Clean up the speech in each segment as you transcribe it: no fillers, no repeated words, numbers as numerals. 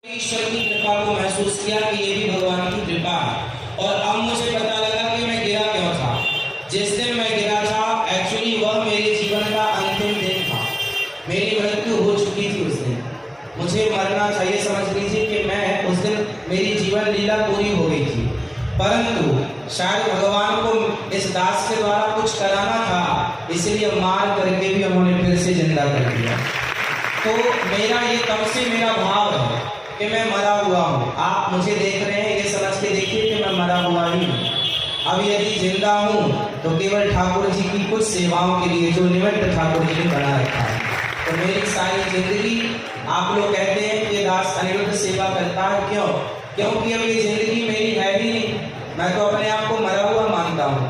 ईश्वर की कृपा को महसूस किया कि ये भी भगवान की कृपा है। और अब मुझे पता लगा कि मैं गिरा क्यों था। जिस दिन मैं गिरा था एक्चुअली वह मेरे जीवन का अंतिम दिन था। मेरी मृत्यु हो चुकी थी उस दिन, मुझे मरना था। ये समझ लीजिए कि मैं उस दिन मेरी जीवन लीला पूरी हो गई थी, परंतु शायद भगवान को इस दास के द्वारा कुछ कराना था, इसलिए मार करके भी उन्होंने फिर से जिंदा कर दिया। तो मेरा ये तब से मेरा भाव है कि मैं मरा हुआ हूँ। आप मुझे देख रहे हैं, ये समझ के देखिए कि मैं मरा हुआ ही हूँ। अब यदि जिंदा हूँ तो केवल ठाकुर जी की कुछ सेवाओं के लिए जो निमित्त ठाकुर जी ने बना रखा है। तो मेरी सारी जिंदगी, आप लोग कहते हैं कि दास अनिरुद्ध सेवा करता है, क्यों? क्योंकि अब ये जिंदगी मेरी है ही नहीं। मैं तो अपने आप को मरा हुआ मानता हूँ।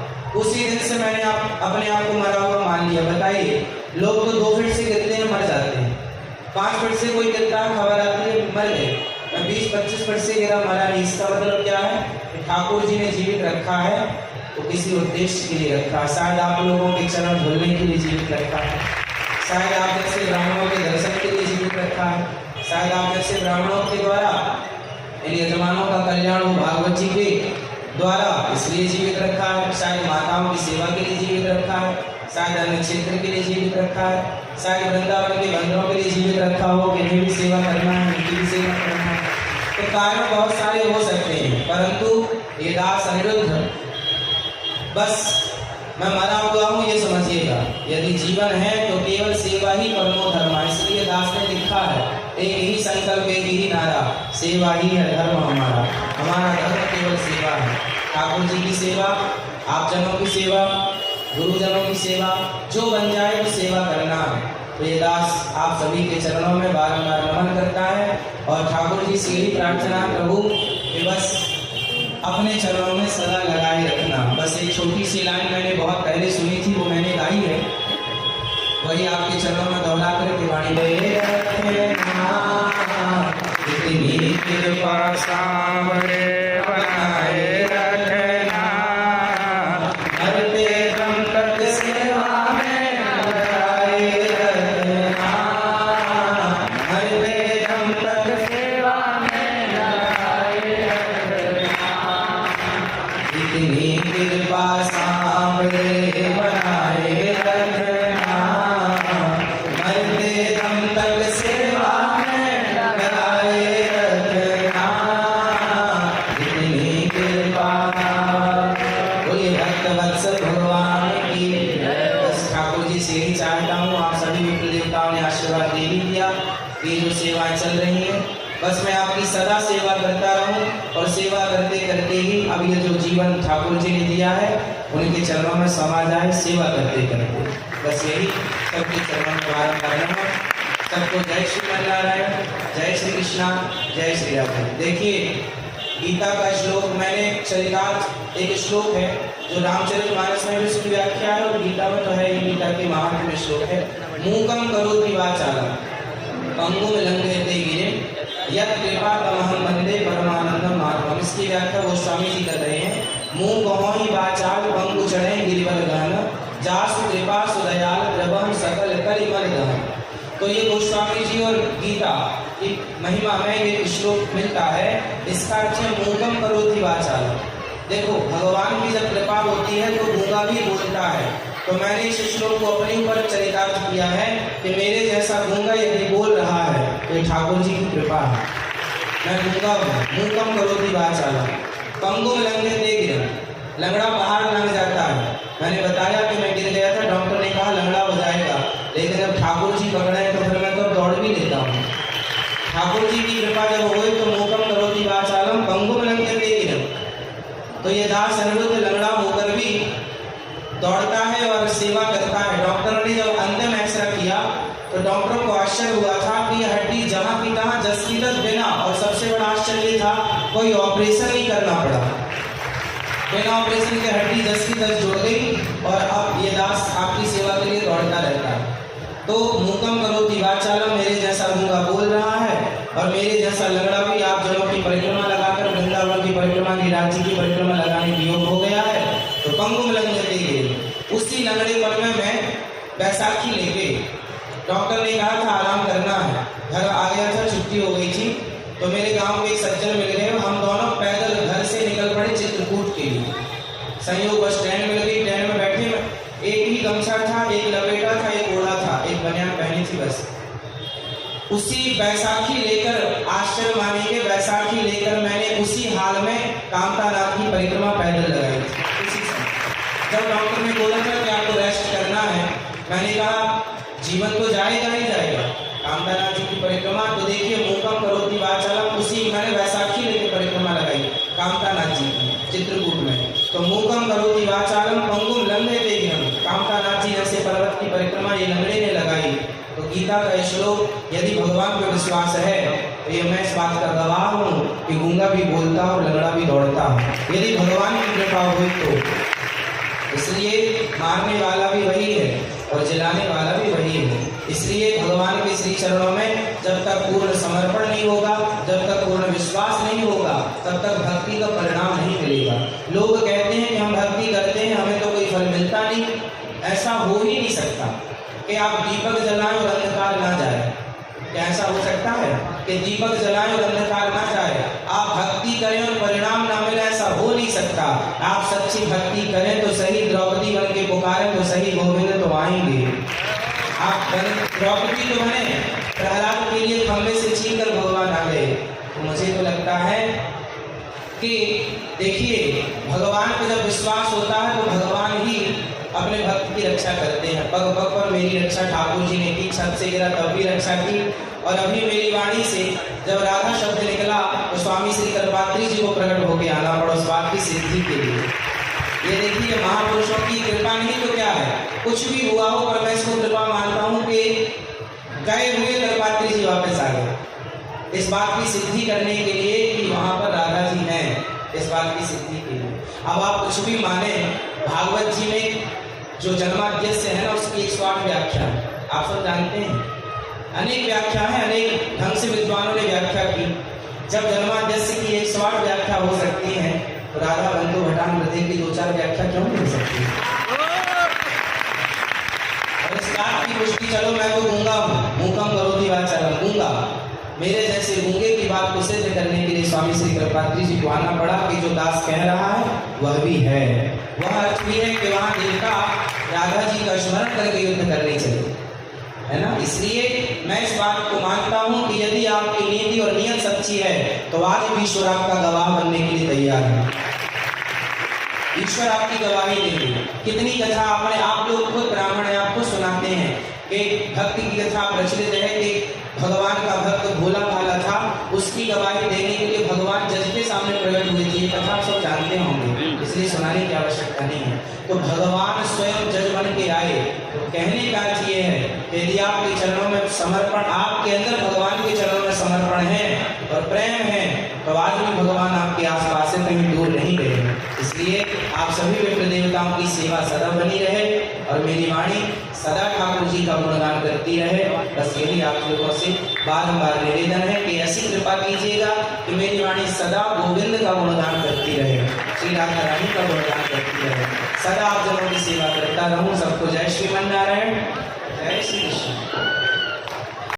उसी दिन से मैंने अपने आप को मरा हुआ मान लिया। बताइए, लोग तो 2 फीट से गिरते हैं मर जाते हैं, 5 फीट से कोई गिरता है खबर आती है मर गए। मैं 20-25 फीट से गिरा, मरा नहीं। इसका मतलब क्या है कि ठाकुर जी ने जीवित रखा है तो किसी उद्देश्य के लिए रखा है। शायद आप लोगों के चरण धुलने के लिए जीवित रखा है, शायद आप जैसे ब्राह्मणों के दर्शन के लिए जीवित रखा है, शायद आप जैसे ब्राह्मणों के द्वारा इन यजमानों का कल्याण हो भागवत जी के द्वारा इसलिए जीवित रखा है, शायद माताओं की सेवा के लिए जीवित रखा है, शायद अन्य क्षेत्र के लिए जीवित रखा है, शायद वृंदावन के बंदरों के लिए जीवित रखा हो कि इन्हें भी सेवा करना है, उनकी भी सेवा करना है। तो कारण बहुत सारे हो सकते हैं, परंतु ये दास अनिरुद्ध, बस मैं मरा हुआ हूँ ये समझिएगा। यदि जीवन है तो केवल सेवा ही परमो धर्म। इसलिए दास ने लिखा है, एक ही संकल्प एक ही नारा, सेवा ही है धर्म हमारा। हमारा धर्म केवल सेवा है, ठाकुर जी की सेवा, आप जनों की सेवा, गुरुजनों की सेवा, जो बन जाए वो सेवा करना है। तो ये दास आप सभी के चरणों में बारंबार नमन करता है और ठाकुर जी से यही प्रार्थना प्रभु कि बस अपने चरणों में सदा लगाए रखना। बस एक छोटी सी लाइन मैंने बहुत पहले सुनी थी, वो मैंने गाई है, वही आपके चरणों में दोहरा कर के वाणी इतनी कृपा सांवरे बनाए रखना, हरते दम तक सेवा में लगाए रखना, हरते दम तक सेवा में लगाए रखना, इतनी कृपा सांवरे बनाए रखना, हरते दम तक सेवा में लगाए रखना, इतनी कृपा। बोलिए भक्त वत्सल भगवान की। बस ठाकुर जी से ही चाहता हूँ, आप सभी विप्र देवताओं ने आशीर्वाद दे ही दिया। ये जो सेवाएं चल रही हैं, बस मैं आपकी सदा सेवा करता रहूं और सेवा करते करते ही अब ये जो जीवन ठाकुर जी ने दिया है उनके चरणों में समा जाए, सेवा करते करते। बस यही सबके चरणों में बारंबार नमन। सबको जय श्री नारायण, जय श्री कृष्णा, जय श्री राम। देखिए, गीता का श्लोक मैंने चरितार्थ, एक श्लोक है जो रामचरितमानस में भी उसकी व्याख्या है और गीता में तो है ही, गीता के महात्म्य में श्लोक है, मूकम करोति वाचालम पंगुम लंघयते गिरिम यत् कृपा तमहं वंदे परमानंदम माधवम। इसकी व्याख्या गोस्वामी जी कर रहे हैं, मुंह कहोहि वाचाल पंगु चढ़े गिरिवर गहन, जासु कृपा सुदयाल प्रभम सकल करिमल गहन। तो ये गोस्वामी जी और गीता की महिमा में ये श्लोक मिलता है। इसका अर्थ है मूकम करोति वाचालम। देखो, भगवान की जब कृपा होती है तो गूंगा भी बोलता है। तो मैंने इस श्लोक को अपने ऊपर चरितार्थ किया है कि मेरे जैसा गूंगा यदि बोल रहा है तो ठाकुर जी की कृपा है। मैं गूंगा हूँ। मूकम करोति वाचालम पंगुम लंघयते गिरिम, लंगड़ा पहाड़ लंघ जाता है। मैंने बताया कि मैं गिर गया था, डॉक्टर ने कहा लंगड़ा हो जाएगा, लेकिन जब ठाकुर जी पकड़े तो फिर मैं तो दौड़ भी लेता हूँ। ठाकुर जी की कृपा जब हुई तो मूकम करोति वाचालम पंगुम लंघयते गिरिम। तो ये दास अनिरुद्ध लंगड़ा होकर भी दौड़ता है और सेवा करता है। डॉक्टर ने जब अंतिम एक्सरे किया तो डॉक्टरों को आश्चर्य हुआ था कि यह हड्डी जहाँ की तहाँ जस की तस बिना, और सबसे बड़ा आश्चर्य ये था कोई ऑपरेशन नहीं करना पड़ा, बिना ऑपरेशन के हड्डी जस की तस जुड़ गई और अब ये दास आपकी सेवा के लिए दौड़ता रहता है। तो मूकम करोति वाचालम, मेरे जैसा गूंगा बोल रहा है और मेरे जैसा लंगड़ा भी आप जनों की परिक्रमा लगाकर वृंदावन की परिक्रमा, राज्य की परिक्रमा लगाने की योग हो गया है। तो पंगुम लंघयते गिरिम, उसी लंगड़े पर में मैं बैसाखी लेके, डॉक्टर ने कहा था आराम करना है, घर आ गया था, छुट्टी हो गई थी, तो मेरे गांव में एक सज्जन मिल गए, हम दोनों पैदल घर से निकल पड़े चित्रकूट के लिए। संयोग बस ट्रेन मिल गई, ट्रेन में बैठे, एक ही गमछा था, एक लपेटा था, एक ओढ़ा था, एक बनियान पहनी थी बस। उसी बैसाखी लेकर, आश्चर्य मानेंगे, बैसाखी लेकर मैंने उसी हाल में कामतानाथ की परिक्रमा पैदल लगाई थी। उसी समय जब डॉक्टर ने बोला था कि आपको रेस्ट करना है, मैंने कहा जीवन तो जाएगा ही जाएगा, कामतानाथ जी की परिक्रमा तो देखिए मूकम करोति वाचालम, उसी मैंने बैसाखी लेकर परिक्रमा लगाई कामतानाथ जी की चित्रकूट में। तो मूकम करोति वाचालम पंगुम लंघयते गिरम, कामतानाथ जी जैसे पर्वत की परिक्रमा ये लंगड़े ने लगाई। तो गीता का श्लोक, यदि भगवान पे विश्वास है तो ये मैं इस बात का गवाह हूँ कि गूंगा भी बोलता और लंगड़ा भी दौड़ता हूँ, यदि भगवान की कृपा हो तो। इसलिए मारने वाला भी वही है और जलाने वाला भी वही है। इसलिए भगवान के श्री चरणों में जब तक पूर्ण समर्पण नहीं होगा, जब तक पूर्ण विश्वास नहीं होगा, तब तक भक्ति का परिणाम नहीं मिलेगा। लोग कहते हैं कि हम भक्ति करते हैं, हमें तो कोई फल मिलता नहीं। ऐसा हो ही नहीं सकता कि आप दीपक जलाएं और अंधकार ना जाए। क्या ऐसा हो सकता है कि दीपक जलाएं और अंधकार ना जाए? आप भक्ति करें और परिणाम ना मिले, ऐसा हो नहीं सकता। आप सच्ची भक्ति करें तो सही, द्रौपदी बन के पुकारें तो सही, गोविंद तो आएंगे। आप द्रौपदी तो बने, प्रहलाद के लिए खंभे से छीन कर भगवान आ गए। तो मुझे तो लगता है कि देखिए, भगवान पर जब विश्वास होता है तो भगवान ही अपने भक्त की रक्षा करते हैं। पग पग पर मेरी रक्षा ठाकुर जी ने की, छत से गिरा तब भी रक्षा की। और अभी मेरी वाणी से जब राधा शब्द निकला तो स्वामी श्री कल्पात्री जी को प्रकट होकर आना पड़ा उस बात की सिद्धि के लिए। ये देखिए, महापुरुषों की कृपा नहीं तो क्या है, कुछ भी हुआ हो पर मैं इसको कृपा मानता हूँ कि गए हुए कल्पात्री जी वापस आ गए इस बात की सिद्धि करने के लिए कि वहां पर राधा जी हैं, इस बात की सिद्धि के लिए। अब आप कुछ भी माने, भागवत जी में जो जन्माद्यस्य है ना, उसकी 108 व्याख्या है, आप सब जानते हैं। अनेक व्याख्या है, अनेक ढंग से विद्वानों ने व्याख्या की। जब जन्माद्यस्य की 108 व्याख्या हो सकती है तो राधा बंधु भटान हृदय की 2-4 व्याख्या क्यों नहीं हो सकती? और इस बात की पुष्टि, चलो मैं तो गूंगा हूँ, मूकम करोति वाचालम, गूंगा, मेरे जैसे गूंगे की बात को सिद्ध करने के लिए स्वामी श्री कल्पात्री जी को आना पड़ा कि जो दास कह रहा है वह भी है। वह अर्थ भी है कि वहां देवता राधा जी का स्मरण करके युद्ध करने चले, है ना। इसलिए मैं इस बात को मानता हूं कि यदि आपकी नीति और नियत सच्ची है तो आज भी ईश्वर आपका गवाह बनने के लिए तैयार है। ईश्वर आपकी गवाही देंगे। कितनी कथा आपने, आप लोग खुद ब्राह्मण है, आपको सुनाते हैं कि भक्ति की कथा प्रचलित है कि भगवान का भक्त भोला भाला था, उसकी गवाही देने के लिए भगवान जज के सामने प्रकट हुए थे। ये कथा आप सब जानते होंगे, इसलिए सुनाने की आवश्यकता नहीं है। तो भगवान स्वयं जज बन के आए। तो कहने का अर्थ ये है कि यदि आपके चरणों में समर्पण, आपके अंदर भगवान के चरणों में समर्पण है और प्रेम है, तो आज भी भगवान आपके आसपास से कहीं दूर नहीं गए। इसलिए आप सभी विप्र देवताओं की सेवा सदा बनी रहे और मेरी वाणी सदा ठाकुर जी का गुणगान करती रहे। बस यही आप लोगों से बारंबार निवेदन है कि ऐसी कृपा कीजिएगा कि मेरी वाणी सदा गोविंद का गुणगान करती रहे, श्री राधा रानी का गुणगान करती रहे, सदा आप जनों की सेवा करता रहूं। सबको जय श्रीमन नारायण, जय श्री कृष्ण।